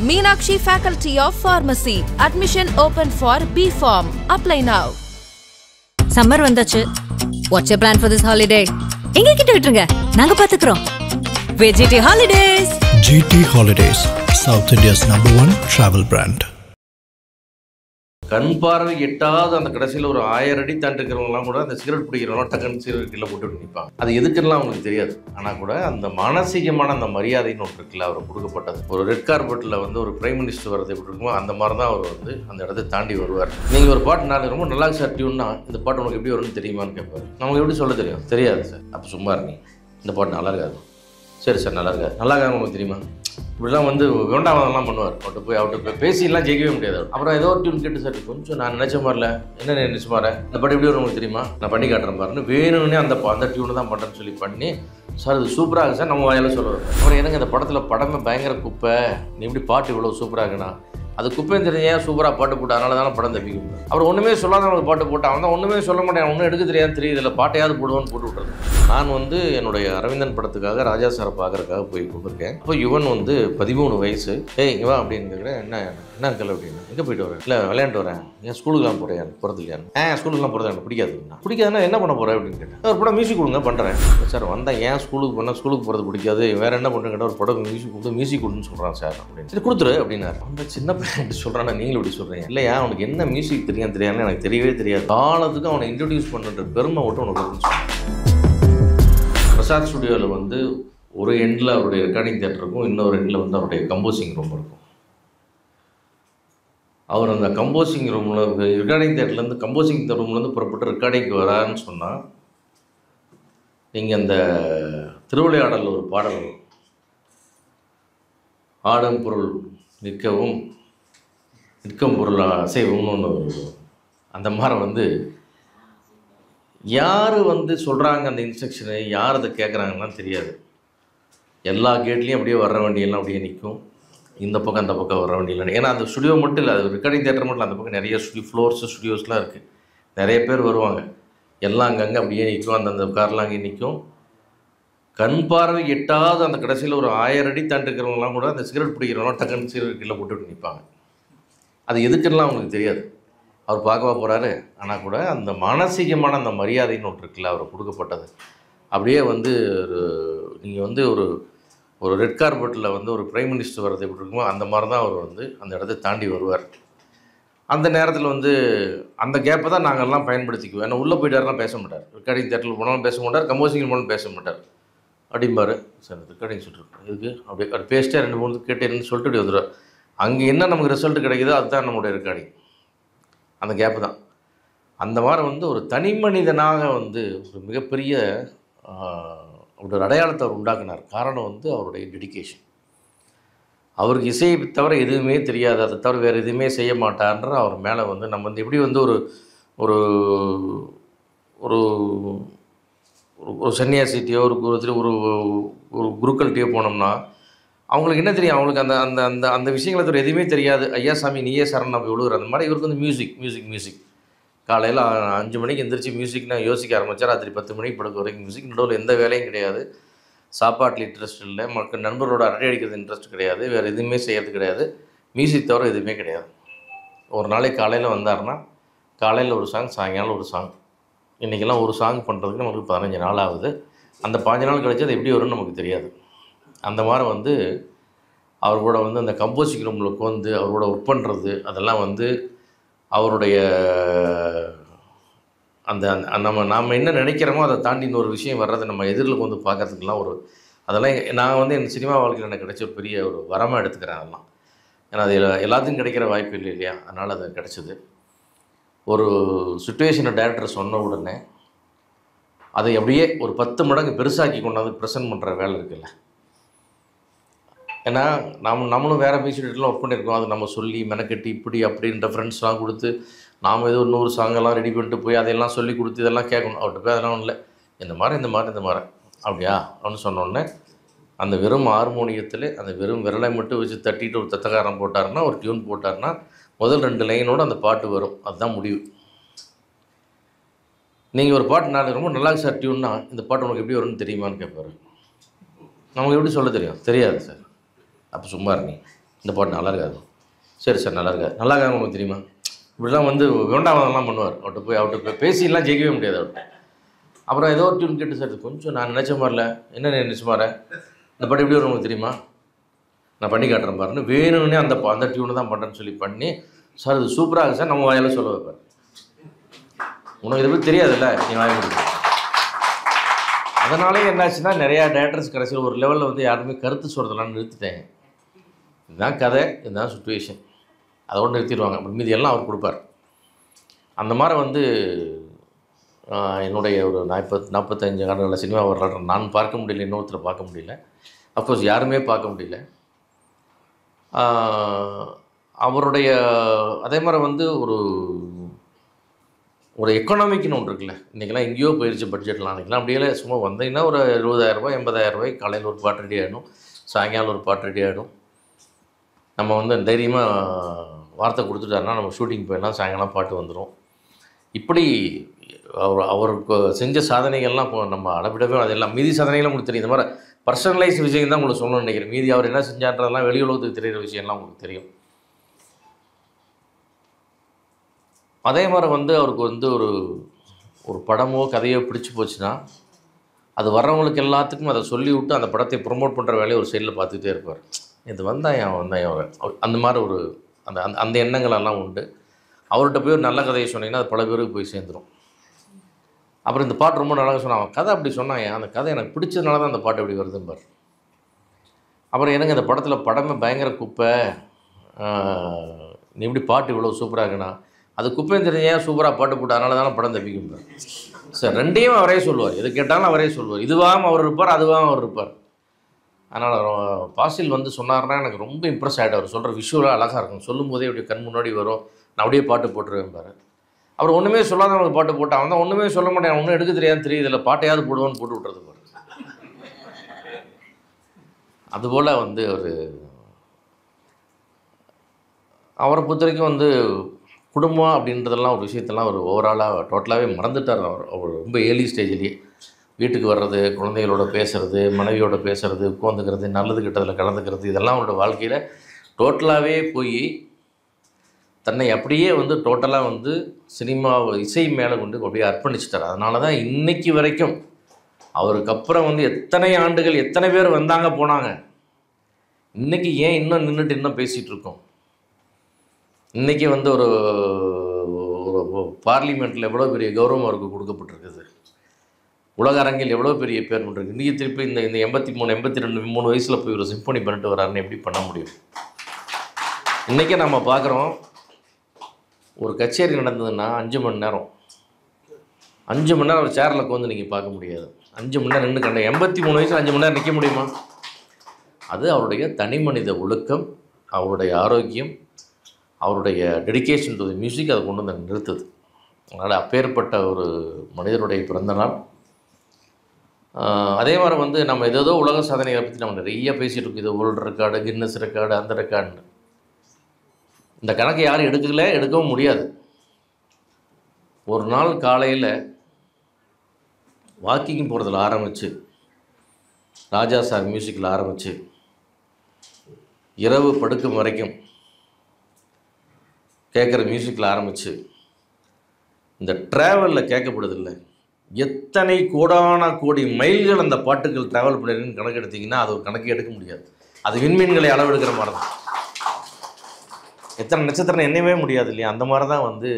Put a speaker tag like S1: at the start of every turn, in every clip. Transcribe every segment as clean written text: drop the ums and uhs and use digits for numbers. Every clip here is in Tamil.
S1: Meenakshi Faculty of Pharmacy. Admission open for B.Pharm. Apply now.
S2: Summer vandachu. What's your plan for this holiday? Enga kitta vitrunga. Naanga paathukurom. With GT Holidays.
S3: GT Holidays, South India's #1 travel brand.
S4: கண் பார்வை எட்டாவது அந்த கடைசியில் ஒரு 1000 அடி தாண்டி இருக்கிறவங்களாம் கூட அந்த சிகரெட் பிடிக்கிறவங்களாம் டக்குன்னு சிகரெட் கீழே போட்டு நிற்பாங்க. அது எதுக்குலாம் அவங்களுக்கு தெரியாது. ஆனால் கூட அந்த மானசீகமான அந்த மரியாதைன்னு ஒன்று இருக்குல்ல அவர் கொடுக்கப்பட்டது. ஒரு ரெட் கார்பெட்டில் வந்து ஒரு பிரைம் மினிஸ்டர் வரது எப்படி இருக்குமோ அந்த மாதிரி தான் அவர் வந்து அந்த இடத்தை தாண்டி வருவார். நீங்கள் ஒரு பாட்டு நான் ரொம்ப நல்லா சார் டியூன்னா இந்த பாட்டு உனக்கு எப்படி வரும்னு தெரியுமான்னு கேட்பார். நமக்கு எப்படி சொல்ல தெரியும்? தெரியாது சார். அப்போ சும்மா இருங்க, இந்த பாட்டு நல்லா இருக்காது. சரி சார் நல்லா இருக்காது. நல்லா இருக்காது உங்களுக்கு தெரியுமா? இப்படிலாம் வந்து வேண்டாமதெல்லாம் பண்ணுவார். அவர்கிட்ட பேசிலாம் ஜெயிக்கவே முடியாது. அப்புறம் ஏதோ ஒரு டியூன் கேட்டு சார் கொஞ்சம் நான் நினச்ச மாதிரில என்ன நினச்ச மாதிரி இந்த பாட்டு எப்படி வரும் உங்களுக்கு தெரியுமா? நான் பண்ணி காட்டுறேன் பாருன்னு வேணும்னே அந்த டியூனை தான் பண்ணுறேன்னு சொல்லி பண்ணி சார் அது சூப்பராக இருக்குது சார் நம்ம வாயால் சொல்லுவார். அப்புறம் எனக்கு அந்த படத்தில் படமே பயங்கர குப்பை, நீ எப்படி பாட்டு இவ்வளோ சூப்பராக இருக்குண்ணா அது குப்பைன்னு தெரிஞ்சு ஏன் சூப்பராக பாட்டு போட்டு அதனால தானே படம் தப்பிக்கும். அவர் ஒன்றுமே சொல்லாத அவனுக்கு பாட்டு போட்டால் அவன் தான் ஒன்றுமே சொல்ல மாட்டேன், ஒன்றும் எடுக்க தெரியாது தெரியுது இல்லை பாட்டையாவது போடுவான்னு போட்டு விட்றது. நான் வந்து என்னுடைய அரவிந்தன் படத்துக்காக ராஜா சாரை பார்க்குறதுக்காக போய் கொடுத்துருக்கேன். அப்போ யுவன் வந்து 13 வயசு. இங்கே வா அப்படின்னு கேட்குறேன். என்ன அங்கிள் அப்படின்னு. எங்கே போயிட்டு வரேன்? இல்லை விளையாண்டு வரேன். ஏன் ஸ்கூலுக்குலாம் போகிறேன்? போகிறது இல்லையா? ஸ்கூலுக்குலாம் போகிறது எனக்கு பிடிக்காதுண்ணா. பிடிக்காதுன்னா என்ன பண்ண போகிறேன் அப்படின்னு கேட்டேன். ஒரு படம் மியூசிக் கொடுங்க பண்ணுறேன் சார். வந்தேன் ஏன் ஸ்கூலுக்கு போனால் ஸ்கூலுக்கு போகிறது பிடிக்காது, வேறு என்ன பண்ணுறேன் கேட்டால் ஒரு படம் மியூசிக் கொடுன்னு சொல்கிறான் சார் அப்படின்னு. சரி கொடுத்துரு அப்படின்னாரு. அந்த சின்ன பையன் சொல்கிறான், நீங்களும் இப்படி சொல்கிறீங்க. இல்லையா அவனுக்கு என்ன மியூசிக் தெரியாதுன்னு எனக்கு தெரியவே தெரியாது. காலத்துக்கு அவனை இன்ட்ரடியூஸ் பண்ணுற பெருமை மட்டும் உனக்கு இருக்குன்னு சொன்னான். பிரசாத் ஸ்டுடியோவில் வந்து ஒரு எண்டில் அவருடைய ரெக்கார்டிங் தியேட்டர் இருக்கும், இன்னொரு எண்டில் வந்து அவருடைய கம்போசிங் ரூம் இருக்கும். அவர் அந்த கம்போசிங் ரூமில் ரெக்கார்டிங் தியேட்டர்லேருந்து கம்போசிங் ரூம்லேருந்து புறப்பட்டு ரெக்கார்டிங்க்கு வரான்னு சொன்னால் நீங்கள் அந்த திருவிளையாடலில் ஒரு பாடல் வரும், ஆடும் பொருள் நிற்கவும் நிற்கும் பொருள் அசைவும்னு ஒன்று வரும். அந்த மாதிரி வந்து யார் வந்து சொல்கிறாங்க அந்த இன்ஸ்ட்ரக்ஷனு, யார் அதை கேட்குறாங்கன்னா தெரியாது. எல்லா கேட்லேயும் அப்படியே வர வண்டியெல்லாம் அப்படியே நிற்கும், இந்த பக்கம் அந்த பக்கம் வர வண்டியெல்லாம். ஏன்னா அந்த ஸ்டுடியோ மட்டும் இல்லை, அது ரெக்கார்டிங் தியேட்டர் மட்டும் இல்லை, அந்த பக்கம் நிறைய ஸ்டுடியோஸ்லாம் இருக்குது, நிறைய பேர் வருவாங்க. எல்லாம் அங்கங்கே அப்படியே நிற்கும், அந்தந்த கார்லாம் அங்கே நிற்கும். கண் பார்வை எட்டாவது அந்த கடைசியில் ஒரு 1000 அடி தாண்டி இருக்கிறவங்களாம் கூட அந்த சிகரெட் பிடிக்கிறவங்களாம் டக்குன்னு சிகரெட் கீழே போட்டு நிற்பாங்க. அது எதுக்குலாம் அவங்களுக்கு தெரியாது. அவர் பார்க்கவா போகிறாரு. ஆனால் கூட அந்த மானசீகமான அந்த மரியாதைன்னு ஒன்று இருக்குல்ல அவர் கொடுக்கப்பட்டது. அப்படியே வந்து நீங்கள் வந்து ஒரு ரெட் கார்பெட்டில் வந்து ஒரு பிரைம் மினிஸ்டர் வரது எப்படி இருக்குமோ அந்த மாதிரி தான் அவர் வந்து அந்த இடத்தை தாண்டி வருவார். அந்த நேரத்தில் வந்து அந்த கேப்பை தான் நாங்கள்லாம் பயன்படுத்திக்குவோம். ஏன்னா உள்ளே போயிட்டாருலாம் பேச மாட்டார், ரெக்கார்டிங் தேட்டரில் போனாலும் பேச மாட்டார், கம்போசிங் போனாலும் பேச மாட்டார். அப்படிம்பார். சார் ரெக்கார்டிங் சொல்லிட்டு இதுக்கு அப்படியே அது பேசிட்டே 2-3 கேட்டு என்னன்னு சொல்லிட்டு இப்படி வந்துடுவார். அங்கே என்ன நமக்கு ரிசல்ட் கிடைக்குதோ அதுதான் நம்மளுடைய ரெக்கார்டிங். அந்த கேப்பு தான். அந்த மாதிரி வந்து ஒரு தனி மனிதனாக வந்து ஒரு மிகப்பெரிய ஒரு அடையாளத்தை அவர் உண்டாக்குனார். காரணம் வந்து அவருடைய டெடிக்கேஷன். அவருக்கு இசையை தவிர எதுவுமே தெரியாது, அதை தவிர வேறு எதுவுமே செய்ய மாட்டார்ன்ற அவர் மேலே வந்து நம்ம வந்து எப்படி வந்து ஒரு ஒரு ஒரு ஒரு சன்னியாசிட்டியோ ஒரு ஒரு ஒரு குருக்கள்கிட்டையோ போனோம்னா அவங்களுக்கு என்ன தெரியும்? அவங்களுக்கு அந்த அந்த அந்த அந்த விஷயங்களை தவிர எதுவுமே தெரியாது. ஐயா சாமி நீயே சரண் அப்படி விழுகுற அந்த மாதிரி இவருக்கு வந்து மியூசிக் காலையில் 5 மணிக்கு எந்திரிச்சு மியூசிக்னா யோசிக்க ஆரம்பித்தா ராத்திரி 10 மணிக்கு படுக்க வரைக்கும் மியூசிக். நடுவில் எந்த வேலையும் கிடையாது, சாப்பாட்டில் இன்ட்ரெஸ்ட் இல்லை, நண்பரோட அரட்டை அடிக்கிறது இன்ட்ரெஸ்ட் கிடையாது, வேறு எதுவுமே செய்கிறது கிடையாது, மியூசிக் தவிர எதுவுமே கிடையாது. ஒரு நாளைக்கு காலையில் வந்தார்னா காலையில் ஒரு சாங், சாயங்காலம் ஒரு சாங். இன்றைக்கெல்லாம் ஒரு சாங் பண்ணுறதுக்கு நமக்கு 15 நாள் ஆகுது. அந்த 15 நாள் கழிச்சு அது எப்படி வரும்னு நமக்கு தெரியாது. அந்த மாதிரி வந்து அவர் கூட வந்து அந்த கம்போசிங் ரூமில் உட்காந்து அவரோட ஒர்க் பண்ணுறது அதெல்லாம் வந்து அவருடைய அந்த நாம் என்ன நினைக்கிறோமோ அதை தாண்டி இன்னொரு விஷயம் வர்றது நம்ம எதிரில் வந்து பார்க்கறதுக்கெல்லாம் அதெல்லாம் நான் வந்து என் சினிமா வாழ்க்கையில் எனக்கு கிடைச்ச ஒரு பெரிய ஒரு வரமாக எடுத்துக்கிறேன் அதெல்லாம். ஏன்னா அது எல்லாத்துக்கும் கிடைக்கிற வாய்ப்பு இல்லை இல்லையா? அதனால் அது கிடச்சிது. ஒரு சுச்சுவேஷனை டைரக்டர் சொன்ன உடனே அதை அப்படியே ஒரு 10 மடங்கு பெருசாக்கி கொண்டாந்து ப்ரெசென்ட் பண்ணுற வேலை இருக்குல்ல. ஏன்னா நம்மளும் வேறு மியூசிக் ஒர்க் பண்ணியிருக்கோம், அது நம்ம சொல்லி மெனக்கட்டி இப்படி அப்படின்ற ஃப்ரெண்ட்ஸ்லாம் கொடுத்து நாம் ஏதோ 100 சாங்கெல்லாம் ரெடி பண்ணிட்டு போய் அதையெல்லாம் சொல்லி கொடுத்து இதெல்லாம் கேட்கணும். அவர்கிட்ட போய் அதெல்லாம் இல்லை, இந்த மாதிரி அப்படியா அப்படின்னு சொன்னோடனே அந்த வெறும் ஹார்மோனியத்தில் அந்த வெறும் விரலை மட்டும் வச்சு தட்டிட்டு ஒரு தத்தகாரம் போட்டார்னா ஒரு டியூன் போட்டார்னா முதல் 2 லைனோடு அந்த பாட்டு வரும். அதுதான் முடிவு. நீங்கள் ஒரு பாட்டு நான் ரொம்ப நல்லா சார் டியூன்னா இந்த பாட்டு உனக்கு எப்படி வரும்னு தெரியுமான்னு கேட்பார். நமக்கு எப்படி சொல்ல தெரியும்? தெரியாது சார். அப்போ சும்மா இருங்க, இந்த பாட்டு நல்லா இருக்காது. சரி சார் நல்லா இருக்காது. நல்லா இருக்காது உங்களுக்கு தெரியுமா? இப்படிலாம் வந்து வேண்டாம் பண்ணுவார். அவர்கிட்ட பேசிலாம் ஜெயிக்கவே முடியாது அவர்கிட்ட. அப்புறம் ஏதோ ஒரு டியூன் கேட்டு சார் கொஞ்சம் நான் நினச்ச மாதிரில என்ன நினச்ச மாதிரி இந்த பாட்டு எப்படி வரும் உங்களுக்கு தெரியுமா? நான் பண்ணி காட்டுறேன் பாருன்னு வேணும்னே அந்த டியூனை தான் பண்ணுறேன்னு சொல்லி பண்ணி சார் இது சூப்பராக இருக்குது சார் நம்ம வாயால் சொல்ல வைப்பார். உனக்கு இதை பற்றி தெரியாதுல்ல நீ வாய முடியும். அதனாலே என்னாச்சுன்னா நிறையா டேரக்டர்ஸ் கடைசியில் ஒரு லெவலில் வந்து யாருமே கருத்து சொல்கிறதெல்லாம் நிறுத்திட்டாங்க. இதுதான் கதை, இதுதான் சுச்சுவேஷன், அதோடு நிறுத்திடுவாங்க. அப்புறம் மீதி எல்லாம் அவர் கொடுப்பார். அந்த மாதிரி வந்து என்னுடைய ஒரு 45 ஆண்டுகளில் சினிமா வரலாற்று நான் பார்க்க முடியல, இன்னொருத்தரை பார்க்க முடியல, அஃப்கோர்ஸ் யாருமே பார்க்க முடியல. அவருடைய அதே மாதிரி வந்து ஒரு எக்கனாமிக்னு ஒன்று இருக்குல்ல. இன்றைக்கெல்லாம் எங்கேயோ போயிடுச்சு பட்ஜெட்லாம். அன்றைக்கெலாம் அப்படியே சும்மா வந்தீங்கன்னா ஒரு 70,000 80,000 காலையில் ஒரு பாட்டு ரெடி ஆகிடும், சாயங்காலம் ஒரு பாட்டு ரெடி ஆகிடும். நம்ம வந்து தைரியமாக வார்த்தை கொடுத்துட்டாருன்னா நம்ம ஷூட்டிங் போயிடலாம், சாயங்காலம் பாட்டு வந்துடும். இப்படி அவருக்கு செஞ்ச சாதனைகள்லாம் இப்போ நம்ம அளவிடவே அதெல்லாம் மீதி சாதனைகள்லாம் உங்களுக்கு தெரியும். இந்த மாதிரி பர்சனலைஸ் விஷயம் தான் உங்களுக்கு சொல்லணும்னு நினைக்கிறேன். மீதி அவர் என்ன செஞ்சான்றதெல்லாம் வெளி உலகத்துக்கு தெரிகிற விஷயம்லாம் உங்களுக்கு தெரியும். அதே மாதிரி வந்து அவருக்கு வந்து ஒரு படமோ கதையோ பிடிச்சி போச்சுன்னா அது வர்றவங்களுக்கு எல்லாத்துக்கும் அதை சொல்லி விட்டு அந்த படத்தை ப்ரொமோட் பண்ணுற வேலையை ஒரு சைடில் பார்த்துக்கிட்டே இருப்பார். இது வந்தாயம் அந்த மாதிரி அந்த எண்ணங்களெல்லாம் உண்டு. அவர்கிட்ட போய் ஒரு நல்ல கதையை சொன்னீங்கன்னா அது பல பேருக்கு போய் சேர்ந்துடும். அப்புறம் இந்த பாட்டு ரொம்ப நல்லா சொன்னாங்க, கதை அப்படி சொன்னாங்க, அந்த கதை எனக்கு பிடிச்சதுனால தான் அந்த பாட்டு எப்படி வருதும்பார். அப்புறம் எனக்கு இந்த படத்தில் படமே பயங்கர குப்பை, நீ எப்படி பாட்டு இவ்வளோ சூப்பராக இருக்குண்ணா, அது குப்பைன்னு தெரிஞ்சு ஏன் சூப்பராக பாட்டு போட்டு அதனால தானே படம் தப்பிக்கும்பார். சார் ரெண்டையும் அவரே சொல்லுவார், எது கேட்டாலும் அவரே சொல்லுவார். இதுவாகவும் அவர் இருப்பார், அதுவாகவும் அவர் இருப்பார். அதனால் பாசில் வந்து சொன்னார்னா எனக்கு ரொம்ப இம்ப்ரெஸ் ஆகிட்டு. அவர் சொல்கிற விஷுவலாக அழகாக இருக்கும், சொல்லும் போதே அப்படியே கண் முன்னாடி வரும், நான் அப்படியே பாட்டு போட்டுருவேன். அப்புறம் ஒன்றுமே சொல்லாதவனுக்கு பாட்டு போட்டு அவன் தான் ஒன்றுமே சொல்ல மாட்டேன், ஒன்றும் எடுக்க தெரியாதுன்னு தெரியுது, இல்லை பாட்டையாவது போடுவான்னு போட்டு விட்றது பாரு. அதுபோல் வந்து அவரை பொறுத்த வரைக்கும் வந்து குடும்பம் அப்படின்றதெல்லாம் ஒரு விஷயத்தெல்லாம் ஒரு ஓவராலாக டோட்டலாகவே மறந்துட்டார். அவர் ரொம்ப ஏர்லி ஸ்டேஜ்லேயே வீட்டுக்கு வர்றது, குழந்தைகளோட பேசுகிறது, மனைவியோட பேசுகிறது, உட்காந்துக்கிறது, நல்லது கெட்டதில் கலந்துக்கிறது, இதெல்லாம் அவரோட வாழ்க்கையில் டோட்டலாகவே போய் தன்னை அப்படியே வந்து டோட்டலாக வந்து சினிமா இசை மேலே கொண்டு அப்படியே அர்ப்பணிச்சிட்டார். அதனால தான் இன்றைக்கி வரைக்கும் அவருக்கு அப்புறம் வந்து எத்தனை ஆண்டுகள் எத்தனை பேர் வந்தாங்க போனாங்க, இன்றைக்கி ஏன் இன்னும் நின்றுட்டு இன்னும் பேசிகிட்டு இருக்கோம். இன்றைக்கி வந்து ஒரு பார்லிமெண்ட்டில் எவ்வளோ பெரிய கௌரவம் அவருக்கு கொடுக்கப்பட்டிருக்குது, உலக அரங்கில் எவ்வளோ பெரிய பேர் பண்ணுறது. இன்றைக்கி திருப்பி இந்த 83 82 3 வயசில் போய் ஒரு சிம்பனி பண்ணிட்டு வராருன்னு எப்படி பண்ண முடியும்? இன்றைக்கி நம்ம பார்க்குறோம், ஒரு கச்சேரி நடந்ததுன்னா 5 மணி நேரம் 5 மணி நேரம் ஒரு சேரில் உட்காந்து நீங்கள் பார்க்க முடியாது. 5 மணி நேரம் நின்று கண்ட 83 வயசில் 5 மணி நேரம் நிற்க முடியுமா? அது அவருடைய தனி மனித ஒழுக்கம், அவருடைய ஆரோக்கியம், அவருடைய டெடிக்கேஷன் டு தி மியூசிக் அதை கொண்டு வந்து நிறுத்துது. அதனால் அப்பேற்பட்ட ஒரு மனிதனுடைய பிறந்தநாள். அதே மாதிரி வந்து நம்ம ஏதோ உலக சாதனைகளை பற்றி நம்ம நிறைய பேசிகிட்டு இருக்கோம். இது வேர்ல்டு ரெக்கார்டு, கின்னஸ் ரெக்கார்டு, அந்த ரெக்கார்டுன்னு. இந்த கணக்கை யாரும் எடுக்கவும் முடியாது. ஒரு நாள் காலையில் வாக்கிங் போகிறதுல ஆரம்பித்து, ராஜா சார் மியூசிக்கில் ஆரம்பித்து, இரவு படுக்கும் வரைக்கும் கேட்குற மியூசிக்கில் ஆரம்பித்து, இந்த ட்ராவலில் கேட்கப்படுதில்லை எத்தனை கோடி மைல்கள் அந்த பாட்டுகள் ட்ராவல் பண்ணிருக்குன்னு கணக்கு எடுத்திங்கன்னா அது ஒரு கணக்கே எடுக்க முடியாது. அது விண்மீன்களை அளவெடுக்கிற மாதிரி தான். எத்தனை நட்சத்திரம் எண்ணவே முடியாது இல்லையா? அந்த மாதிரி தான் வந்து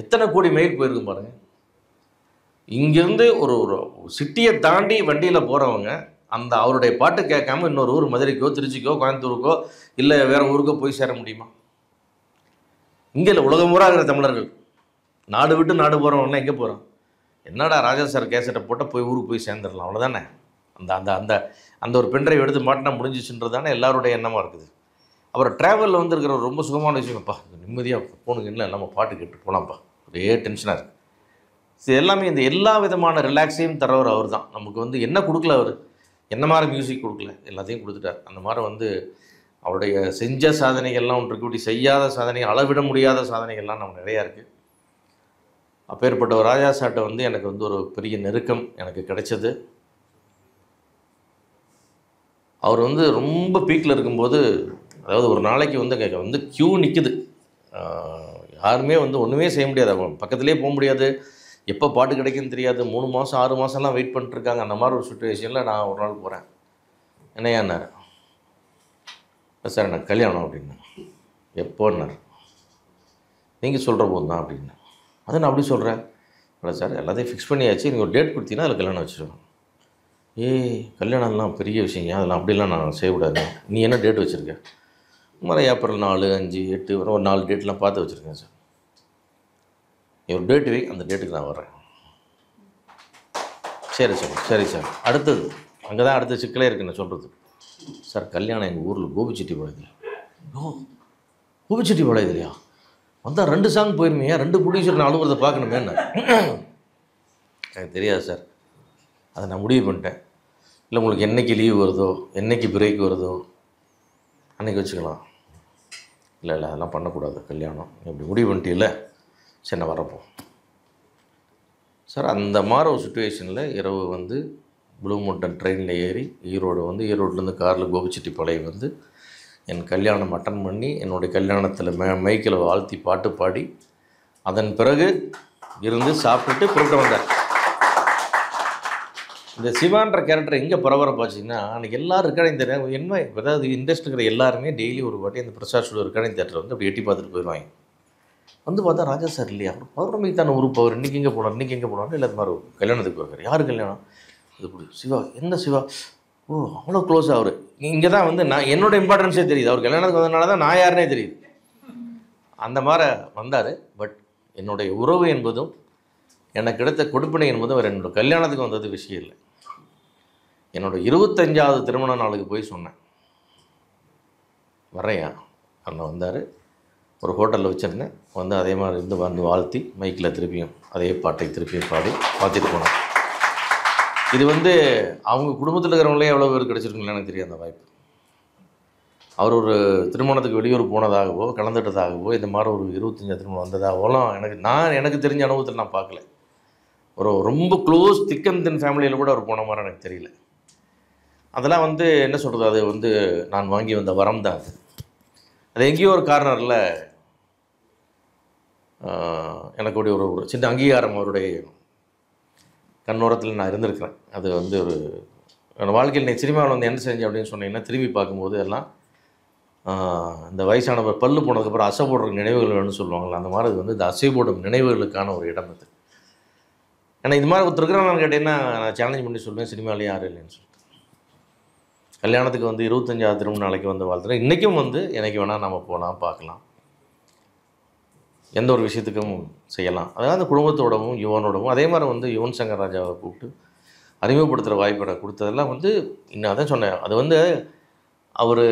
S4: எத்தனை கோடி மைல் போயிருக்கும் பாருங்கள். இங்கேருந்து ஒரு சிட்டியை தாண்டி வண்டியில் போகிறவங்க அவருடைய பாட்டு கேட்காம இன்னொரு ஊர் மதுரைக்கோ திருச்சிக்கோ கோயம்புத்தூருக்கோ இல்லை வேறு ஊருக்கோ போய் சேர முடியுமா? இங்கே இல்லை, உலகம் பூரா இருக்கிற தமிழர்கள் நாடு விட்டு நாடு போகிறவங்கன்னா எங்கே போகிறோம்? என்னடா ராஜா சார் கேசட்டை போட்டால் போய் ஊருக்கு போய் சேர்ந்துடலாம், அவ்வளோதானே. அந்த அந்த அந்த அந்த ஒரு பென்ட்ரைவ் எடுத்து மாட்டினா முடிஞ்சிச்சுன்றது தானே எல்லாருடைய எண்ணமாக இருக்குது. அப்புறம் ட்ராவலில் வந்து இருக்கிற ரொம்ப சுகமான விஷயம்ப்பா, நிம்மதியாக போனுங்க, இல்லை நம்ம பாட்டு கேட்டு போகலாம்ப்பா, ஒரே டென்ஷனாக இருக்குது. இது எல்லாமே இந்த எல்லா விதமான ரிலாக்ஸையும் தரவர் அவர் தான். நமக்கு வந்து என்ன கொடுக்கல, அவர் என்ன மாதிரி மியூசிக் கொடுக்கல, எல்லாத்தையும் கொடுத்துட்டார். அந்த மாதிரி வந்து அவருடைய செஞ்ச சாதனைகள்லாம் ஒன்று இருக்கு, இப்படி செய்யாத சாதனைகள், அளவிட முடியாத சாதனைகள்லாம் நம்ம நிறையா இருக்குது. அப்பேற்பட்ட ஒரு ராஜா சாட்டை வந்து எனக்கு வந்து ஒரு பெரிய நெருக்கம் எனக்கு கிடைச்சது. அவர் வந்து ரொம்ப பீக்கில் இருக்கும்போது அதாவது ஒரு நாளைக்கு வந்து க்யூ நிற்குது, யாருமே வந்து ஒன்றுமே செய்ய முடியாது, அவங்க பக்கத்துலேயே போக முடியாது, எப்போ பாட்டு கிடைக்குன்னு தெரியாது, 3 மாதம் 6 மாதம்லாம் வெயிட் பண்ணிட்டுருக்காங்க. அந்த மாதிரி ஒரு சுச்சுவேஷனில் நான் ஒரு நாள் போகிறேன். என்னையான்னார், சார் எனக்கு கல்யாணம் அப்படின்னா. எப்போன்னார், நீங்கள் சொல்கிற போது தான் அப்படின்னு. அதை நான் அப்படி சொல்கிறேன். இல்லை சார் எல்லாத்தையும் ஃபிக்ஸ் பண்ணியாச்சு, நீங்கள் ஒரு டேட் கொடுத்தீங்கன்னா அதில் கல்யாணம் வச்சுருவேன். கல்யாணம்லாம் பெரிய விஷயங்க, அதெல்லாம் அப்படிலாம் நான் செய்யக்கூடாது. நீ என்ன டேட் வச்சுருக்க? மாதிரி ஏப்ரல் 4, 5, 8 வரும், ஒரு 4 டேட்லாம் பார்த்து வச்சுருக்கேன் சார். ஒரு டேட்டு வை, அந்த டேட்டுக்கு நான் வரேன். சரி சார், சரி சார். அடுத்தது அங்கே தான் அடுத்த சிக்கலே இருக்குது நான் சொல்கிறது. சார் கல்யாணம் எங்கள் ஊரில் கோபிச்செட்டிப்பாளையத்தில். கோபிச்செட்டிப்பாளையத்துலையா? வந்தால் 2 சாங் போயிருமீங்க, 2 ப்ரொடியூசர் நான் அலுவலகத்தை பார்க்கணுமே. எனக்கு தெரியாது சார், அதை நான் முடிவு பண்ணிட்டேன். இல்லை உங்களுக்கு என்றைக்கு லீவ் வருதோ, என்றைக்கு பிரேக் வருதோ அன்றைக்கி வச்சுக்கலாம். இல்லை அதெல்லாம் பண்ணக்கூடாது, கல்யாணம் இப்படி முடிவு பண்ணிட்டீங்கள, சரி நான் வரப்போ. சார் அந்த மாதிரி ஒரு சுச்சுவேஷனில் இரவு வந்து ப்ளூ மவுண்டன் ட்ரெயினில் ஏறி ஈரோடுலேருந்து காரில் கோபிச்செட்டிப்பாளையம் வந்து என் கல்யாணம் அட்டன் பண்ணி என்னுடைய கல்யாணத்தில் மைக்கில் வாழ்த்தி பாட்டு பாடி அதன் பிறகு இருந்து சாப்பிட்டுட்டு புறப்பட்டு வந்தார். இந்த சிவான்ற கேரக்டர் எங்கே பரபரப்பாச்சுன்னா, அன்றைக்கி எல்லோரும் ரெக்கார்டிங் தேட்டர் என்ன, அதாவது இண்டஸ்ட்ரி இருக்கிற எல்லாருமே டெய்லி ஒரு வாட்டி அந்த பிரசாத் ஸ்டுடியோ ரெக்கார்டிங் தேட்டரை வந்து அப்படி எட்டி பார்த்துட்டு போயிடுவாங்க. வந்து பார்த்தா ராஜா சார் இல்லையா, அவர் பௌர்ணமிக்கு தானே ஊருக்கு போவார், இன்றைக்கி எங்கே போனார், இன்றைக்கி எங்கே போனார், இல்லை அது மாதிரி கல்யாணத்துக்கு போவார். யார் கல்யாணம்? இது இப்படி சிவா. என்ன சிவா? அவ்வளோ க்ளோஸ். அவர் இங்கே தான் வந்து நான் என்னோடய இம்பார்ட்டன்ஸே தெரியுது, அவர் கல்யாணத்துக்கு வந்ததுனால தான் நான் யாருன்னே தெரியுது. அந்த மாதிரி வந்தார். பட் என்னுடைய உறவு என்பதும் எனக்கு கிடைத்த கொடுப்பினை என்பதும் அவர் என்னோடய கல்யாணத்துக்கு வந்தது விஷயம் இல்லை. என்னோடய 25வது திருமண நாளுக்கு போய் சொன்னேன், வரையா அண்ணன் வந்தார், ஒரு ஹோட்டலில் வச்சுருந்தேன், வந்து அதே மாதிரி இருந்து வந்து வாழ்த்தி மைக்கில் திருப்பியும் அதே பாட்டை திருப்பியும் பாடி பார்த்துட்டு போனேன். இது வந்து அவங்க குடும்பத்தில் இருக்கிறவங்களே எவ்வளோ பேர் கிடச்சிருக்குங்களா எனக்கு தெரியாது அந்த வாய்ப்பு. அவர் ஒரு திருமணத்துக்கு வெளியூர் போனதாகவோ கலந்துட்டதாகவோ இந்த மாதிரி ஒரு 25 திருமணம் வந்ததாகவோலாம் எனக்கு தெரிஞ்ச அனுபவத்தில் நான் பார்க்கல. ஒரு ரொம்ப க்ளோஸ் திக் அண்ட் தென் ஃபேமிலியில் கூட அவர் போன மாதிரி எனக்கு தெரியல. அதெல்லாம் வந்து என்ன சொல்கிறது, அது வந்து நான் வாங்கி வந்த வரம் தான். அது எங்கேயோ ஒரு கார்னரில் எனக்கு ஒரு சின்ன அங்கீகாரம் அவருடைய கண்ணோரத்தில் நான் இருந்திருக்கிறேன். அது வந்து ஒரு வாழ்க்கையில் நீ சினிமாவில் வந்து என்ன செஞ்சேன் அப்படின்னு சொன்னீங்கன்னா, திரும்பி பார்க்கும்போது எல்லாம் இந்த வயசானவர் பல்லு போனதுக்கப்புறம் அசை போடுற நினைவுகள் வேணும்னு சொல்லுவாங்கள்ல, அந்த மாதிரி அது வந்து இந்த அசை போடும் நினைவுகளுக்கான ஒரு இடம் அது. ஏன்னா இது மாதிரி ஒருத்தர் இருக்கிறான்னு கேட்டிங்கன்னா நான் சேலஞ்ச் பண்ணி சொல்லுவேன், சினிமாவிலே யாரும் இல்லைன்னு சொல்லிட்டு. கல்யாணத்துக்கு வந்து 25வது திருமண நாளைக்கு வந்து வாழ்த்துறேன். இன்றைக்கும் வந்து எனக்கு வேணால் நம்ம போகலாம், பார்க்கலாம், எந்த ஒரு விஷயத்துக்கும் செய்யலாம். அதாவது அந்த குடும்பத்தோடவும் யுவனோடவும் அதே மாதிரி வந்து யுவன் சங்கர் ராஜாவை கூப்பிட்டு அறிமுகப்படுத்துகிற வாய்ப்பை கொடுத்ததெல்லாம் வந்து இன்னும் அதான் சொன்னேன். அது வந்து அவர்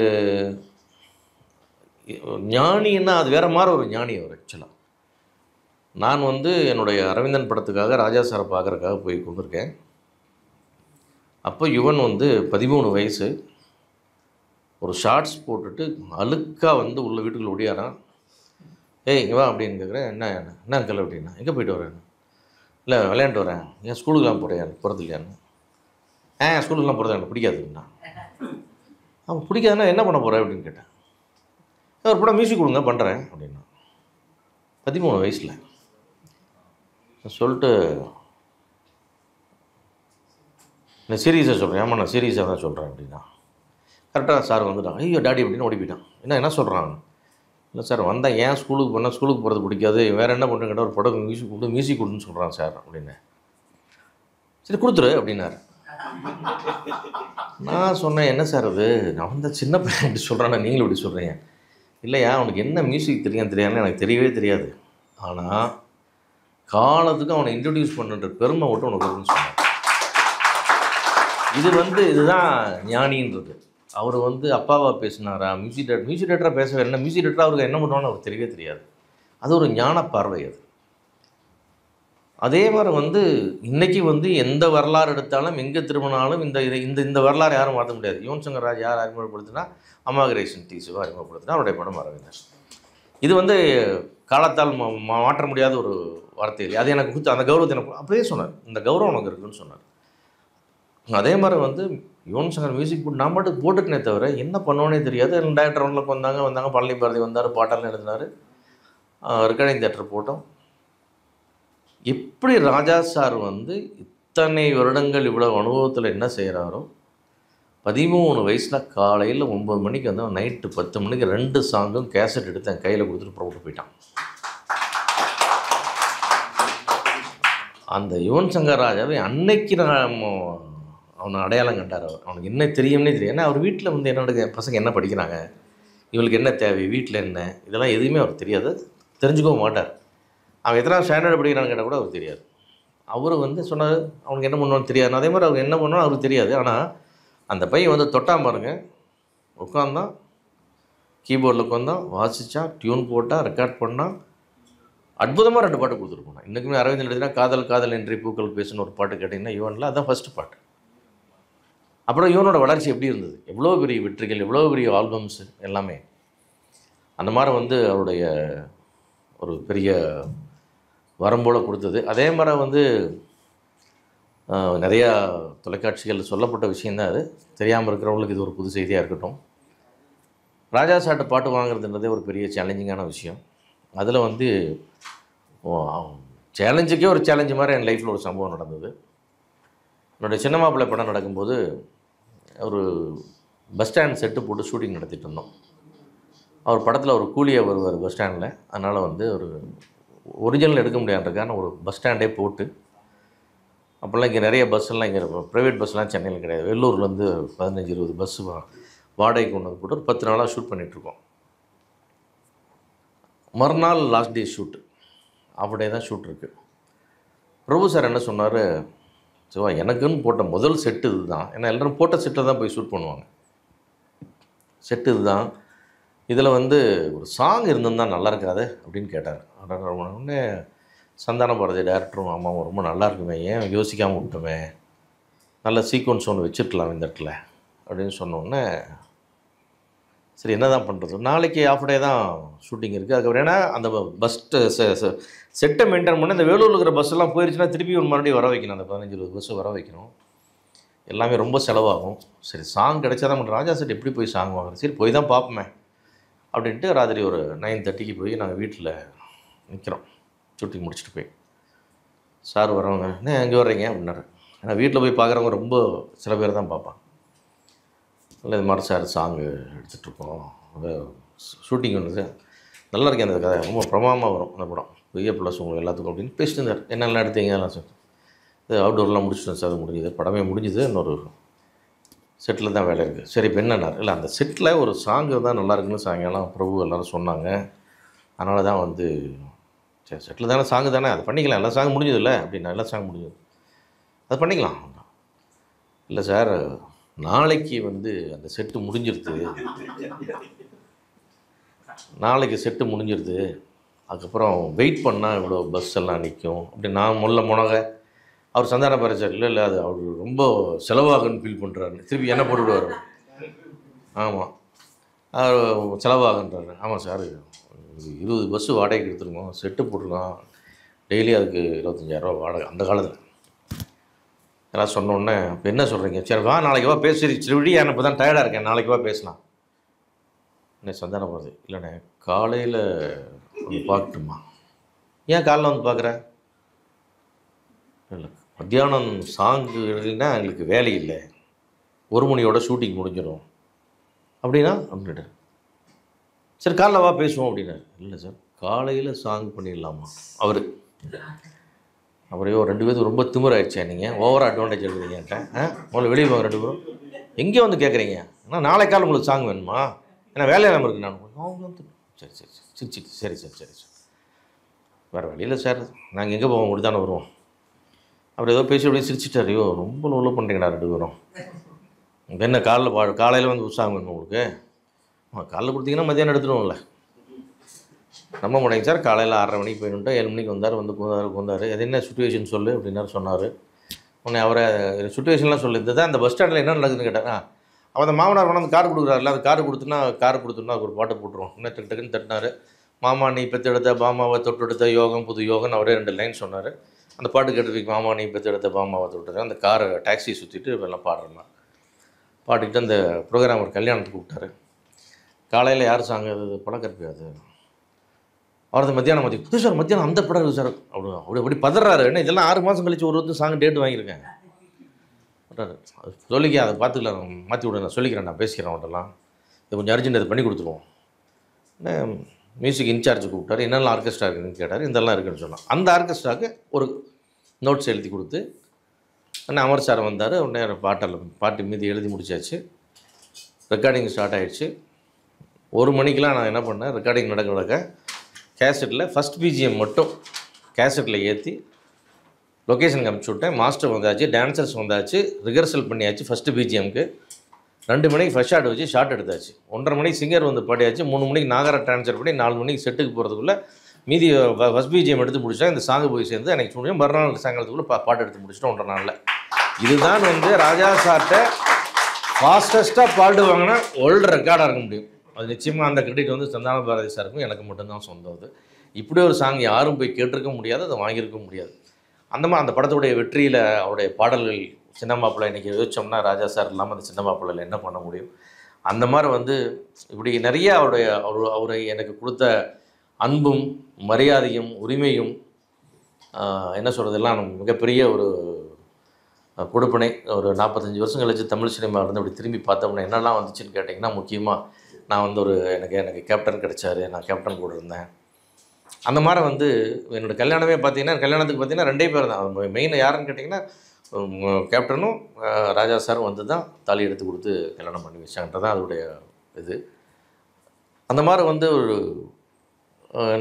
S4: ஞானின்னா அது வேறு மாதிரி ஒரு ஞானி அவர். ஆக்சுவலாக நான் வந்து என்னுடைய அரவிந்தன் படத்துக்காக ராஜா சாரை பார்க்குறதுக்காக போய் கொண்டிருக்கேன். அப்போ யுவன் வந்து 13 வயசு, ஒரு ஷார்ட்ஸ் போட்டுட்டு அழுக்காக வந்து உள்ள வீட்டுக்குள்ளே ஒடியாரான். இங்கே வா அப்படின்னு கேட்குறேன். என்ன அங்கிள் அப்படின்னா, எங்கே போயிட்டு வரேன்? இல்லை விளையாண்டு வரேன். ஏன் ஸ்கூலுக்குலாம் போகிறேன்? போகிறது இல்லையான்னு. ஸ்கூலுக்குலாம் போகிறது எனக்கு பிடிக்காதுன்னா. அவன் பிடிக்காதுன்னா என்ன பண்ண போகிறேன் அப்படின்னு கேட்டேன். ஒரு படம் மியூசிக் கொடுங்க பண்ணுறேன் அப்படின்னா. 13 வயசில் சொல்லிட்டு நான் சீரியஸாக சொல்கிறேன். ஆமாம் நான் சீரியஸாக தான் சொல்கிறேன் அப்படின்னா. கரெக்டாக சார் வந்துட்டான். ஐயோ டாடி அப்படின்னு ஓடி போயிட்டான். என்ன சொல்கிறான்? இல்லை சார் வந்தேன், ஏன் ஸ்கூலுக்கு போனால் ஸ்கூலுக்கு போகிறது பிடிக்காது, வேறு என்ன பண்ணுறேன் கேட்டால் ஒரு படம் மியூசிக் கொடுன்னு சொல்கிறான் சார் அப்படின்னு. சரி கொடுத்துரு அப்படின்னாரு. நான் சொன்னேன், என்ன சார் அது, நான் வந்து சின்ன பையன் இப்படி சொல்கிறேன்னா நீங்களும் இப்படி சொல்கிறீங்க. இல்லையா அவனுக்கு என்ன மியூசிக் தெரியாதுன்னு எனக்கு தெரியவே தெரியாது, ஆனால் காலத்துக்கு அவனை இன்ட்ரடியூஸ் பண்ணுற பெருமை மட்டும் உனக்கு வரும்னு சொன்னார். இது வந்து இதுதான் ஞானின்றது. அவர் வந்து அப்பாவா பேசினாரா, மியூசிக் டேரக்டராக பேச, என்ன மியூசிக் டேரக்டராக அவருக்கு என்ன பண்ணுவான்னு அவருக்கு தெரியவே தெரியாது. அது ஒரு ஞான பார்வை அது. அதே மாதிரி வந்து இன்றைக்கி வந்து எந்த வரலாறு எடுத்தாலும் எங்கே திரும்பினாலும் இந்த வரலாறு யாரும் மாற்ற முடியாது. யுவன் சங்கர் ராஜா யார் அறிமுகப்படுத்தினா, அமாகரேஷன் டி சிவா அறிமுகப்படுத்தினா அவருடைய படம் அரவிந்தர். இது வந்து காலத்தால் மாற்ற முடியாத ஒரு வார்த்தை இல்லை. அது எனக்கு கொடுத்து அந்த கௌரவத்தை எனக்கு அப்போயே சொன்னார், இந்த கௌரவம் உனக்கு இருக்குன்னு சொன்னார். அதே மாதிரி வந்து யுவன் சங்கர் மியூசிக் போட்டு நான் மட்டும் போட்டுட்டனே தவிர என்ன பண்ணுவோன்னே தெரியாது. டேரக்டர் ரவுண்டில் வந்தாங்க பழனி பாரதி வந்தார், பாட்டெல்லாம் எழுதினார், ரெக்கார்டிங் தியேட்டர் போட்டோம். எப்படி ராஜா சார் வந்து இத்தனை வருடங்கள் இவ்வளோ அனுபவத்தில் என்ன செய்கிறாரோ 13 வயசில் காலையில் 9 மணிக்கு வந்தால் நைட்டு 10 மணிக்கு 2 சாங்கும் கேசட் எடுத்து என் கையில் கொடுத்துட்டு புறப்பட்டு போயிட்டான். அந்த யுவன் சங்கர் ராஜாவை அன்னைக்கு அவனை அடையாளம் கண்டார். அவனுக்கு என்ன தெரியும்னே தெரியும். ஏன்னா அவர் வீட்டில் வந்து என்னோட பசங்க என்ன படிக்கிறாங்க, இவளுக்கு என்ன தேவை, வீட்டில் என்ன, இதெல்லாம் எதுவுமே அவர் தெரியாது, தெரிஞ்சுக்கவும் மாட்டார். அவன் எத்தனை ஸ்டாண்டர்ட் படிக்கிறான்னு கேட்டால் கூட அவருக்கு தெரியாது. அவர் வந்து சொன்னார் அவனுக்கு என்ன பண்ணுவான்னு தெரியாது. அதே மாதிரி அவர் என்ன பண்ணுவான்னு அவருக்கு தெரியாது. ஆனால் அந்த பையன் வந்து தொட்டான் பாருங்க, உட்காந்தான், கீபோர்டில் உட்காந்தான், வாசித்தான், டியூன் போட்டால், ரெக்கார்ட் பண்ணால், அற்புதமாக 2 பாட்டு கொடுத்துருப்போம். இன்றைக்குமே அரவிந்த் எழுதினா காதல் காதல் என்று பூக்கள் பேசுன்னு ஒரு பாட்டு கேட்டிங்கன்னா யுவனில் அதுதான் ஃபஸ்ட்டு பாட்டு. அப்புறம் யுவனோட வளர்ச்சி எப்படி இருந்தது, எவ்வளோ பெரிய வெற்றிகள், எவ்வளோ பெரிய ஆல்பம்ஸு எல்லாமே. அந்த மாதிரி வந்து அவருடைய ஒரு பெரிய வரம்போல் கொடுத்தது. அதே மாதிரி வந்து நிறையா தொலைக்காட்சிகள் சொல்லப்பட்ட விஷயந்தான் அது. தெரியாமல் இருக்கிறவங்களுக்கு இது ஒரு புது செய்தியாக இருக்கட்டும். ராஜா சார்ட்ட பாட்டு வாங்குறதுன்றதே ஒரு பெரிய சேலஞ்சிங்கான விஷயம். அதில் வந்து சேலஞ்சுக்கே ஒரு சேலஞ்சு மாதிரி என் லைஃப்பில் ஒரு சம்பவம் நடந்தது. என்னுடைய சின்ன மாப்பிள்ளை படம் நடக்கும்போது ஒரு பஸ் ஸ்டாண்ட் செட்டு போட்டு ஷூட்டிங் நடத்திட்டு இருந்தோம். அவர் படத்தில் ஒரு கூலியாக வருவார் பஸ் ஸ்டாண்டில். அதனால் வந்து ஒரு ஒரிஜினல் எடுக்க முடியாதுக்கான ஒரு பஸ் ஸ்டாண்டே போட்டு, அப்போல்லாம் இங்கே நிறைய பஸ்ஸெல்லாம் இங்கே ப்ரைவேட் பஸ்லாம் சென்னையில் கிடையாது. வெள்ளூர்லேருந்து 15-20 பஸ்ஸு வாடகை கொண்டு வந்து போட்டு ஒரு 10 நாளாக ஷூட் பண்ணிகிட்ருக்கோம். மறுநாள் லாஸ்ட் டே ஷூட்டு, அப்படியே தான் ஷூட் இருக்குது. பிரபு சார் என்ன சொன்னார், சிவா எனக்குன்னு போட்ட முதல் செட்டு இது தான். ஏன்னா எல்லோரும் போட்ட செட்டில் தான் போய் ஷூட் பண்ணுவாங்க. செட்டு இது தான், இதில் வந்து ஒரு சாங் இருந்திருந்தா நல்லா இருக்காது அப்படின்னு கேட்டார். உடனே சந்தான பாரதி டேரக்டரும் அம்மாவும் ரொம்ப நல்லா இருக்குமே, ஏன் யோசிக்காமல் விட்டோமே, நல்ல சீக்வன்ஸ் ஒன்று வச்சுருக்கலாம் இந்த இடத்துல அப்படின்னு சொன்னோடனே சரி என்ன தான் பண்ணுறது, நாளைக்கு ஆஃப் டே தான் ஷூட்டிங் இருக்குது. அதுக்கப்புறம் ஏன்னா அந்த செட்டை மெயின்டைன் பண்ண இந்த வேலூரில் இருக்கிற பஸ்ஸெல்லாம் போயிடுச்சுன்னா திருப்பி ஒரு மறுபடியும் வர வைக்கணும், அந்த 15-20 பஸ்ஸு வர வைக்கணும், எல்லாமே ரொம்ப செலவாகும். சரி சாங் கிடைச்சா தான் ராஜா செட் எப்படி போய் சாங் வாங்குறது, சரி போய் தான் பார்ப்போமே அப்படின்ட்டு ராத்திரி ஒரு 9:30க்கு போய் நாங்கள் வீட்டில் நிற்கிறோம். ஷூட்டிங் முடிச்சுட்டு போய் சார் வரவங்க என்ன எங்கே வர்றீங்க அப்படின்னாரு. ஏன்னா வீட்டில் போய் பார்க்குறவங்க ரொம்ப சில பேர் தான் பார்ப்பாங்க. இல்லை இது மாதிரி சார் சாங்கு எடுத்துகிட்ருக்கோம், ஷூட்டிங் ஒன்று நல்லா இருக்கேன், அந்த கதை ரொம்ப பிரமாதமாக வரும் அந்த படம், பெரிய ப்ளஸ் உங்களுக்கு எல்லாத்துக்கும் அப்படின்னு பேசிட்டு இருந்தார். என்னெல்லாம் எடுத்தீங்க எல்லாம் சார், இது அவுட்டோர்லாம் முடிச்சுட்டேன் சார், அது முடிஞ்சுது, படமே முடிஞ்சுது, இன்னொரு செட்டில் தான் வேலை இருக்குது. சரி இப்போ என்னன்னார், இல்லை அந்த செட்டில் ஒரு சாங்கு தான் நல்லா இருக்குன்னு சாயங்காலம் பிரபு எல்லோரும் சொன்னாங்க, அதனால தான் வந்து சரி செட்டில் தானே சாங்கு தானே அது பண்ணிக்கலாம், எல்லா சாங்கும் முடிஞ்சது இல்லை அப்படின்னா, எல்லா சாங் முடிஞ்சது அது பண்ணிக்கலாம். இல்லை சார் நாளைக்கு வந்து அந்த செட்டு முடிஞ்சிருது, நாளைக்கு செட்டு முடிஞ்சிருது, அதுக்கப்புறம் வெயிட் பண்ணால் இவ்வளோ பஸ் எல்லாம் நிற்கும் அப்படி நான் முன்னக அவர் சந்தான பாரு சார், இல்லை அது அவர் ரொம்ப செலவாகுன்னு ஃபீல் பண்ணுறாரு, திருப்பி என்ன போட்டுவிடுவார். ஆமாம் செலவாகுன்றாரு. ஆமாம் சார் 20 பஸ்ஸு வாடகைக்கு எடுத்துருக்கோம், செட்டு போட்டிருக்கோம், டெய்லி அதுக்கு 25,000 வாடகை அந்த காலத்தில் எல்லாம் சொன்னோடனே இப்போ என்ன சொல்கிறீங்க, சரி வா நாளைக்கு வா பேசி விடியா, இப்போ தான் டயர்டாக இருக்கேன், நாளைக்கு வா பேசலாம். என்ன சந்தானம் வருது, இல்லைண்ணே காலையில் வந்து பார்க்கட்டுமா, ஏன் காலையில் வந்து பார்க்குறேன், இல்லை மத்தியானம் சாங்கு இல்லைன்னா எங்களுக்கு வேலை இல்லை, 1 மணியோட ஷூட்டிங் முடிஞ்சிடும் அப்படின்னா அப்படின்ட்டு, சரி காலைல வா பேசுவோம் அப்படின்னாரு. இல்லை சார் காலையில் சாங் பண்ணிடலாமா அவர், அவரையோ 2 பேருக்கு ரொம்ப திமிராயிடுச்சா, நீங்கள் ஓவராக அட்வான்டேஜ் எடுக்கிறீங்கன்ட்ட, முதல்ல வெளியே போங்க 2 பேரும், எங்கே வந்து கேட்குறீங்க, ஆனால் நாளை காலம் உங்களுக்கு சாங் வேணுமா, ஏன்னா வேலையில்லாமல் இருக்குது, நான் சரி சரி சரி சரி சரி சார் சரி சார் வேறு வழியில் சார் நாங்கள் எங்கே போவோம் அப்படி தானே வருவோம். அவர் ஏதோ பேசி அப்படியே சிரிச்சிட்டார், ஐயோ ரொம்ப நூல பண்ணுறீங்கடா 2 பேரும், என்ன காலையில் வந்து சாங் வேணும் உங்களுக்கு, காலைல கொடுத்தீங்கன்னா மத்தியானம் எடுத்துடுவோம்ல, நம்ம முடியுங்க சார் காலையில் 6:30 மணிக்கு போயிட்டு 7 மணிக்கு வந்தார், வந்து வந்தார் அது என்ன சுச்சுவேஷன் சொல்லு அப்படின்னாரு சொன்னார். உடனே அவரை சுச்சுவேஷன்லாம் சொல்லி தான் அந்த பஸ் ஸ்டாண்டில் என்ன நடக்குதுன்னு கேட்டார். அவன் அந்த மாமனார் கொண்டு அந்த கார் கொடுக்குறாருல, அந்த கார் கொடுத்துன்னா அதுக்கு ஒரு பாட்டு போட்டுருவோம், இன்னும் டக்குன்னு தட்டினார். மாமா நீ பெற்று எடுத்த பாமாவை தொட்டு எடுத்த யோகம் புது யோகம்னு அவரே 2 லைன் சொன்னார். அந்த பாட்டு கேட்டு மாமா நீ பெற்று எடுத்த பாமாவை விட்டுறேன் அந்த காரை டாக்ஸியை சுற்றிட்டு எல்லாம் பாடுறேன். பாடிக்கிட்டு அந்த ப்ரோக்ராம் ஒரு கல்யாணத்துக்கு கூப்பிட்டாரு. காலையில் யார் சாங் அது படக்கருப்பி அது அவரது மத்தியானம் சார் மத்தியானம் அந்த படம் இருக்குது சார் அப்படி பதறாரு. ஏன்னா இதெல்லாம் 6 மாதம் கழிச்சு ஒரு சாங் டேட்டு வாங்கியிருக்கேன். சொல்லிக்க அதை பார்த்துக்கலாம் மாற்றி விட நான் சொல்லிக்கிறேன் நான் பேசிக்கிறேன் அவட்டெல்லாம் இது கொஞ்சம் அர்ஜென்ட் அதை பண்ணி கொடுத்துருவோம். மியூசிக் இன்சார்ஜ் கூப்பிட்டாரு. என்னெல்லாம் ஆர்கெஸ்ட்ரா இருக்குதுன்னு கேட்டார். இதெல்லாம் இருக்குதுன்னு சொன்னான். அந்த ஆர்கெஸ்ட்ராவுக்கு ஒரு நோட்ஸ் எழுதி கொடுத்து அண்ணன் அமர் சார் வந்தார். உடனே பாட்டு மீதி எழுதி முடிச்சாச்சு. ரெக்கார்டிங் ஸ்டார்ட் ஆகிடுச்சு. 1 மணிக்கெலாம் நான் என்ன பண்ணேன், ரெக்கார்டிங் நடக்க கேசட்டில் ஃபஸ்ட் பிஜிஎம் மட்டும் கேசட்டில் ஏற்றி லொக்கேஷனுக்கு அனுப்பிச்சி விட்டேன். மாஸ்டர் வந்தாச்சு, டான்சர்ஸ் வந்தாச்சு, ரிஹர்சல் பண்ணியாச்சு. ஃபஸ்ட்டு பிஜிஎம்க்கு 2 மணிக்கு ஃபஸ்ட் ஷாட் வச்சு ஷாட் எடுத்தாச்சு. 1:30 மணிக்கு சிங்கர் வந்து பாடியாச்சு. 3 மணிக்கு நாகரை ட்ரான்ஸ்ஃபர் பண்ணி 4 மணிக்கு செட்டுக்கு போகிறதுக்குள்ளே மீதி ஃபஸ்ட் பிஜிஎம் எடுத்து முடிச்சா இந்த சாங்கு போய் சேர்ந்து எனக்கு முடியும். மறுநாள் சாயங்காலத்துக்குள்ளே பாட்டு எடுத்து முடிச்சிட்டோம் 1.5 நாளில். இதுதான் வந்து ராஜா சார்ட்ட ஃபாஸ்டஸ்ட்டாக பாட்டு வாங்கினா வேர்ல்டு ரெக்கார்டாக இருக்க முடியும். அது நிச்சயமாக அந்த கிரெடிட் வந்து சந்தான பாரதி சாருக்கும் எனக்கு மட்டும்தான் சொந்தம். அது இப்படி ஒரு சாங் யாரும் போய் கேட்டிருக்க முடியாது, அதை வாங்கியிருக்க முடியாது. அந்த மாதிரி அந்த படத்துடைய வெற்றியில் அவருடைய பாடல்கள் சின்ன மாப்பிள்ளை இன்றைக்கி யோசிச்சோம்னா ராஜா சார் இல்லாமல் அந்த சின்ன மாப்பிள்ளையில் என்ன பண்ண முடியும். அந்த மாதிரி வந்து இப்படி நிறைய அவரை எனக்கு கொடுத்த அன்பும் மரியாதையும் உரிமையும் என்ன சொல்கிறதெல்லாம் மிகப்பெரிய ஒரு கொடுப்பனை. ஒரு 45 வருஷம் கழிச்சு தமிழ் சினிமாவில் இருந்து அப்படி திரும்பி பார்த்தோம்னா என்னெல்லாம் வந்துச்சுன்னு கேட்டிங்கன்னா, முக்கியமாக நான் வந்து எனக்கு கேப்டன் கிடைச்சார். நான் கேப்டன் கூட இருந்தேன். அந்த மாதிரி வந்து என்னோடய கல்யாணமே பார்த்தீங்கன்னா, கல்யாணத்துக்கு பார்த்தீங்கன்னா 2 பேர் தான். மெயின் யாருன்னு கேட்டிங்கன்னா கேப்டனும் ராஜா சாரும் வந்து தான் தாலி எடுத்து கொடுத்து கல்யாணம் பண்ணி வச்சாங்கன்றதான் அதோடைய இது. அந்த மாதிரி வந்து ஒரு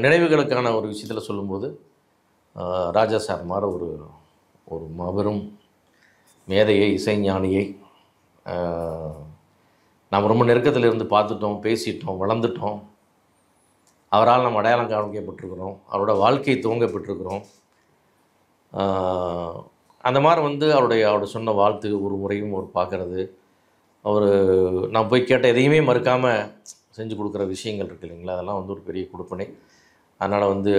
S4: நினைவுகளுக்கான ஒரு விஷயத்தில் சொல்லும்போது ராஜா சார் மாதிரி ஒரு மாபெரும் மேதையை, இசைஞானியை நாம் ரொம்ப நெருக்கத்தில் இருந்து பார்த்துட்டோம், பேசிட்டோம், வளர்ந்துட்டோம். அவரால் நம்ம அடையாளம் காமிக்கப்பட்டிருக்கிறோம். அவரோட வாழ்க்கை துவங்கப்பட்டிருக்கிறோம். அந்த மாதிரி வந்து அவருடைய சொன்ன வாழ்த்து ஒரு முறையும் பார்க்குறது, நான் போய் கேட்ட எதையுமே மறுக்காமல் செஞ்சு கொடுக்குற விஷயங்கள் இருக்குது இல்லைங்களா, அதெல்லாம் வந்து ஒரு பெரிய கொடுப்பனை. அதனால் வந்து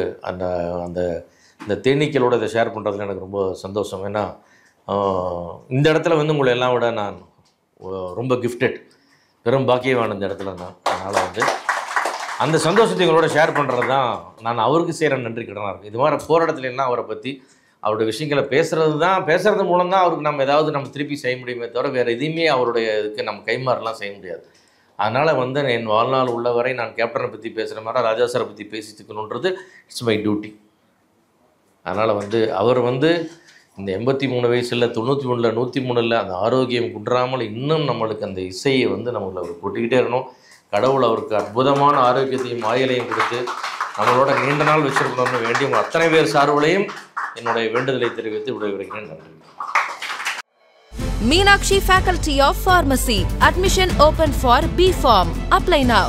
S4: இந்த தேனீக்களோட இதை ஷேர் பண்ணுறதுல எனக்கு ரொம்ப சந்தோஷம். ஏன்னா இந்த இடத்துல வந்து உங்களை எல்லாம் விட நான் ரொம்ப கிஃப்டட், பெரும் பாக்கியவான இந்த இடத்துல நான். அதனால் வந்து அந்த சந்தோஷத்தை எங்களோட ஷேர் பண்ணுறது தான் நான் அவருக்கு செய்கிற நன்றி கடனாக இருக்குது. இது மாதிரி போகிற இடத்துல எல்லாம் அவரை பற்றி அவருடைய விஷயங்களை பேசுகிறது மூலம் தான் அவருக்கு நம்ம ஏதாவது திருப்பி செய்ய முடியுமே தவிர வேறு எதையுமே அவருடைய இதுக்கு நம்ம கைமாறலாம் செய்ய முடியாது. அதனால் வந்து என் வாழ்நாள் உள்ளவரை நான் கேப்டனை பற்றி பேசுகிற மாதிரி ராஜா சாரை பற்றி பேசிட்டுக்கணுன்றது இட்ஸ் மை டியூட்டி. அதனால் வந்து அவர் வந்து இந்த 83 வயசில் 93 103 அந்த ஆரோக்கியம் குன்றாமல் இன்னும் நம்மளுக்கு அந்த இசையை வந்து நம்மளை அவர் கொட்டிக்கிட்டே இருக்கணும். கடவுள் அவருக்கு அற்புதமான ஆரோக்கியத்தையும் ஆயுளையும் கொடுத்து நம்மளோட நீண்ட நாள் வச்சிருக்கணும்னு வேண்டிய அத்தனை பேர் சார்பிலையும் என்னுடைய வேண்டுதலை தெரிவித்து விடைபெறுகிறேன். நன்றி.
S1: Meenakshi Faculty of Pharmacy. Admission open for B.Pharm. Apply now.